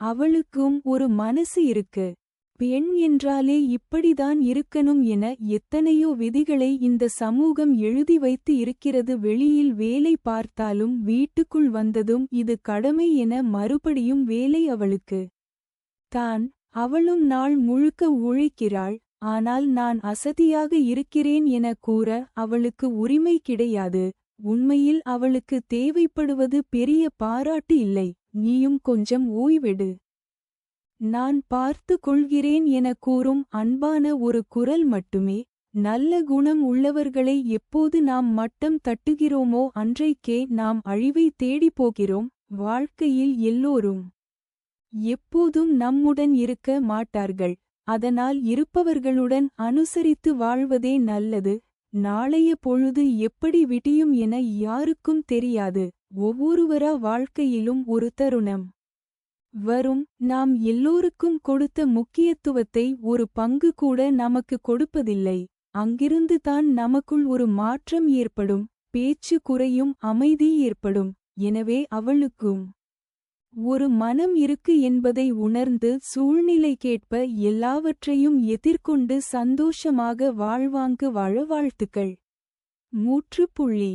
அவளுக்கும் ஒரு மனசு இருக்கு. பெண் என்றாலே இப்படிதான் இருக்கணும் என எத்தனையோ விதிகளை இந்த சமூகம் எழுதி வைத்து இருக்கிறது. வெளியில் வேலை பார்த்தாலும் வீட்டுக்குள் வந்ததும் இது கடமை என மறுபடியும் வேலை அவளுக்கு தான். அவளும் நாள் முழுக்க உழைக்கிறாள். ஆனால் நான் அசதியாக இருக்கிறேன் என கூற அவளுக்கு உரிமை கிடையாது. உண்மையில் அவளுக்கு தேவைப்படுவது பெரிய பாராட்டு இல்லை, நீயும் கொஞ்சம் ஓய்வெடு, நான் பார்த்து கொள்கிறேன் என கூறும் அன்பான ஒரு குரல் மட்டுமே. நல்ல குணம் உள்ளவர்களை எப்போது நாம் மட்டம் தட்டுகிறோமோ அன்றைக்கே நாம் அழிவை தேடிப் போகிறோம். வாழ்க்கையில் எல்லோரும் எப்போதும் நம்முடன் இருக்க மாட்டார்கள். அதனால் இருப்பவர்களுடன் அனுசரித்து வாழ்வதே நல்லது. நாளைய பொழுது எப்படி விடியும் என யாருக்கும் தெரியாது. ஒவ்வொருவரா வாழ்க்கையிலும் ஒரு தருணம் வரும். நாம் எல்லோருக்கும் கொடுத்த முக்கியத்துவத்தை ஒரு பங்கு கூட நமக்கு கொடுப்பதில்லை. அங்கிருந்து தான் நமக்குள் ஒரு மாற்றம் ஏற்படும். பேச்சு குறையும், அமைதி ஏற்படும். எனவே அவளுக்கும் ஒரு மனம் இருக்கு என்பதை உணர்ந்து சூழ்நிலைக்கேற்ப எல்லாவற்றையும் எதிர்கொண்டு சந்தோஷமாக வாழ்வாங்கு வாழ வாழ்த்துக்கள். முற்றுப்புள்ளி.